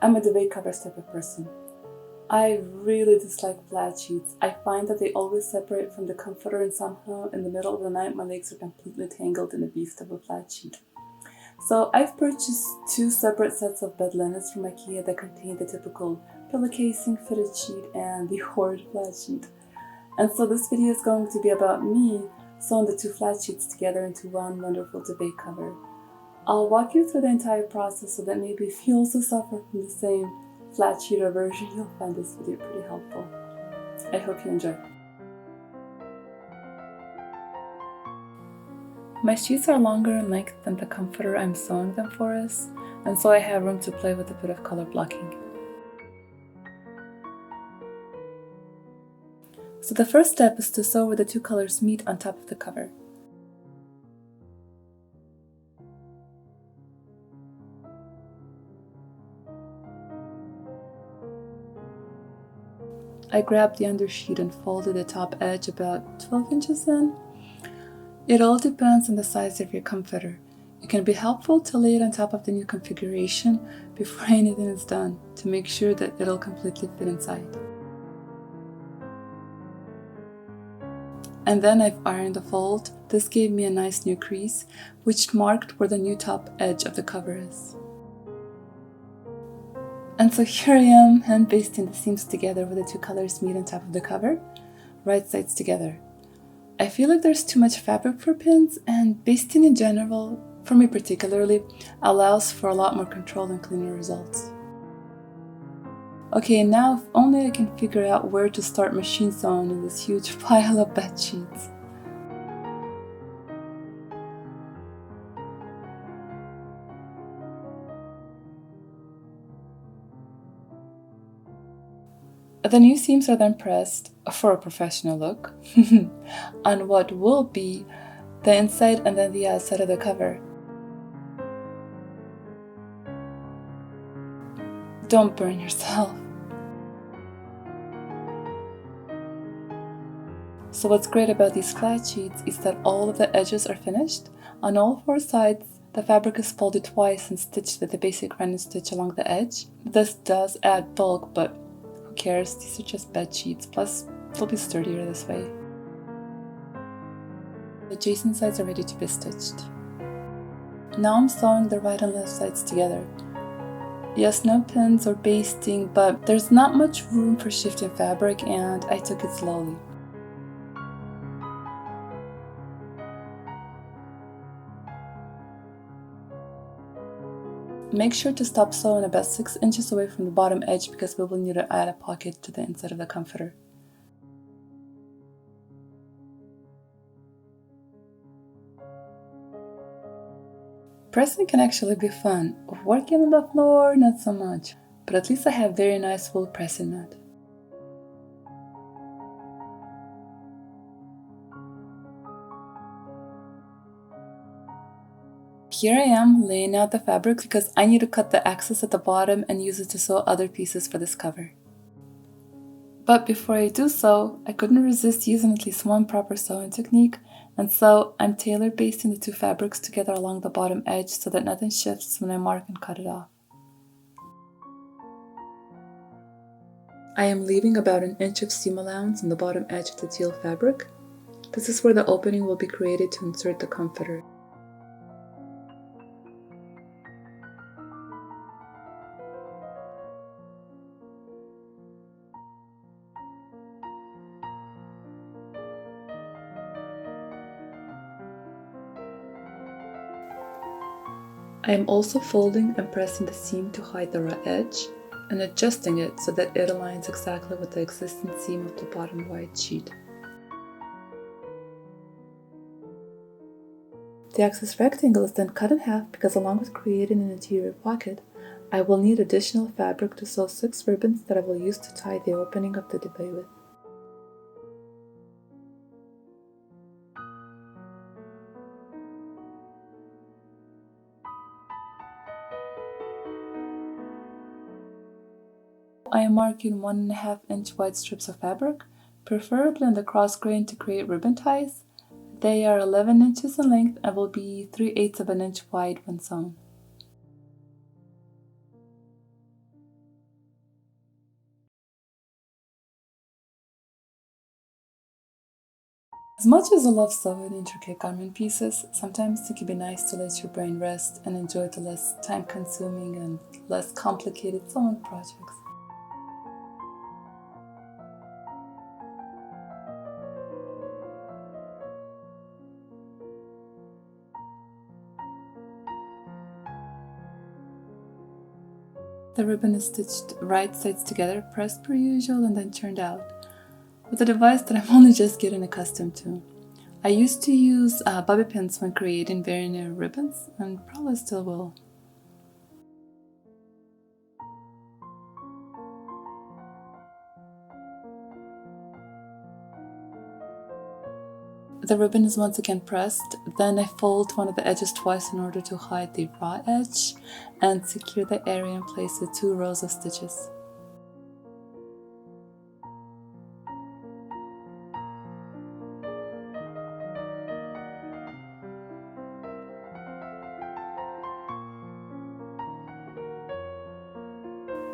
I'm a duvet covers type of person. I really dislike flat sheets. I find that they always separate from the comforter, and somehow in the middle of the night my legs are completely tangled in a beast of a flat sheet. So I've purchased 2 separate sets of bed linens from Ikea that contain the typical pillow casing, fitted sheet, and the horrid flat sheet. And so this video is going to be about me sewing the 2 flat sheets together into one wonderful duvet cover. I'll walk you through the entire process so that maybe if you also suffer from the same flat sheet aversion, you'll find this video pretty helpful. I hope you enjoy. My sheets are longer in length than the comforter I'm sewing them for us, and so I have room to play with a bit of color blocking. So the first step is to sew where the 2 colors meet on top of the cover. I grabbed the undersheet and folded the top edge about 12 inches in. It all depends on the size of your comforter. It can be helpful to lay it on top of the new configuration before anything is done to make sure that it'll completely fit inside. And then I've ironed the fold. This gave me a nice new crease, which marked where the new top edge of the cover is. And so here I am, hand basting the seams together where the 2 colors meet on top of the cover, right sides together. I feel like there's too much fabric for pins, and basting in general, for me particularly, allows for a lot more control and cleaner results. Okay, now if only I can figure out where to start machine sewing in this huge pile of bed sheets. The new seams are then pressed, for a professional look, on what will be the inside and then the outside of the cover. Don't burn yourself. So what's great about these flat sheets is that all of the edges are finished. On all 4 sides, the fabric is folded twice and stitched with the basic random stitch along the edge. This does add bulk, but who cares? These are just bed sheets, plus they'll be sturdier this way. The adjacent sides are ready to be stitched. Now I'm sewing the right and left sides together. Yes, no pins or basting, but there's not much room for shifting fabric, and I took it slowly. Make sure to stop sewing about 6 inches away from the bottom edge because we will need to add a pocket to the inside of the comforter. Pressing can actually be fun. Working on the floor, not so much, but at least I have very nice wool pressing mat. Here I am laying out the fabric because I need to cut the excess at the bottom and use it to sew other pieces for this cover. But before I do so, I couldn't resist using at least one proper sewing technique, and so I'm tailor basting the 2 fabrics together along the bottom edge so that nothing shifts when I mark and cut it off. I am leaving about an inch of seam allowance on the bottom edge of the teal fabric. This is where the opening will be created to insert the comforter. I am also folding and pressing the seam to hide the raw edge and adjusting it so that it aligns exactly with the existing seam of the bottom white sheet. The excess rectangle is then cut in half because along with creating an interior pocket, I will need additional fabric to sew 6 ribbons that I will use to tie the opening of the duvet with. I am marking 1.5 inch wide strips of fabric, preferably in the cross grain to create ribbon ties. They are 11 inches in length and will be 3/8 of an inch wide when sewn. As much as I love sewing intricate garment pieces, sometimes it can be nice to let your brain rest and enjoy the less time-consuming and less complicated sewing projects. The ribbon is stitched right sides together, pressed per usual, and then turned out, with a device that I'm only just getting accustomed to. I used to use bobby pins when creating very narrow ribbons, and probably still will. The ribbon is once again pressed, then I fold one of the edges twice in order to hide the raw edge and secure the area in place with 2 rows of stitches.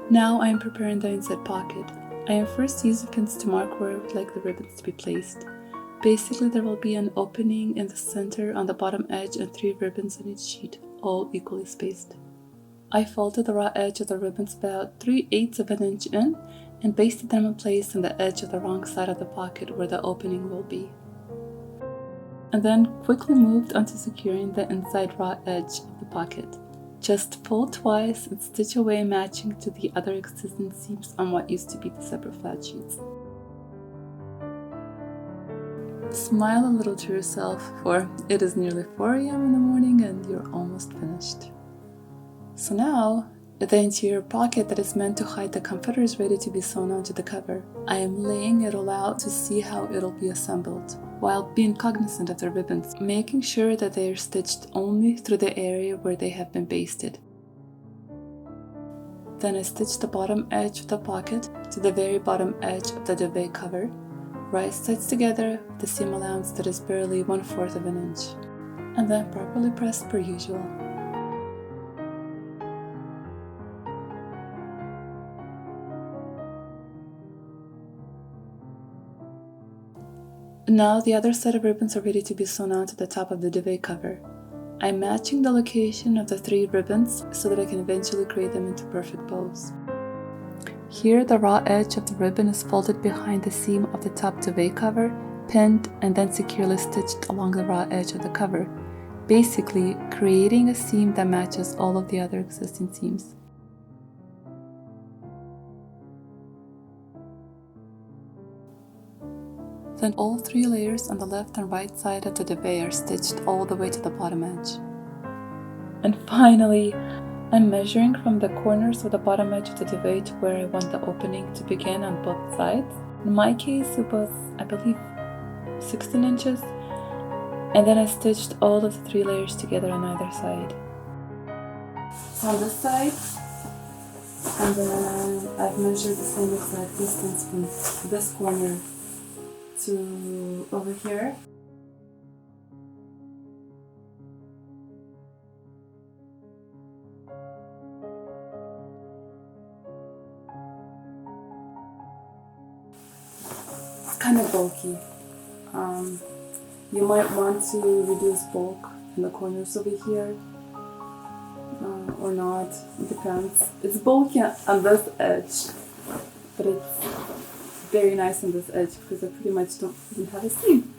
Now I am preparing the inside pocket. I am first using pins to mark where I would like the ribbons to be placed. Basically, there will be an opening in the center on the bottom edge and 3 ribbons on each sheet, all equally spaced. I folded the raw edge of the ribbons about 3/8 of an inch in and basted them in place on the edge of the wrong side of the pocket where the opening will be. And then quickly moved on to securing the inside raw edge of the pocket. Just fold twice and stitch away, matching to the other existing seams on what used to be the separate flat sheets. Smile a little to yourself, for it is nearly 4 a.m. in the morning and you're almost finished. So now, the interior pocket that is meant to hide the comforter is ready to be sewn onto the cover. I am laying it all out to see how it'll be assembled, while being cognizant of the ribbons, making sure that they are stitched only through the area where they have been basted. Then I stitch the bottom edge of the pocket to the very bottom edge of the duvet cover, right sides together with the seam allowance that is barely 1/4 of an inch, and then properly pressed per usual. Now the other set of ribbons are ready to be sewn onto the top of the duvet cover. I'm matching the location of the 3 ribbons so that I can eventually create them into perfect bows. Here, the raw edge of the ribbon is folded behind the seam of the top duvet cover, pinned, and then securely stitched along the raw edge of the cover, basically creating a seam that matches all of the other existing seams. Then all 3 layers on the left and right side of the duvet are stitched all the way to the bottom edge. And finally, I'm measuring from the corners of the bottom edge of the duvet to where I want the opening to begin on both sides. In my case, it was, I believe, 16 inches. And then I stitched all of the 3 layers together on either side. So on this side, and then I've measured the same exact distance from this corner to over here. It's kind of bulky. You might want to reduce bulk in the corners over here, or not. It depends. It's bulky on this edge, but it's very nice on this edge because I pretty much don't even have a seam.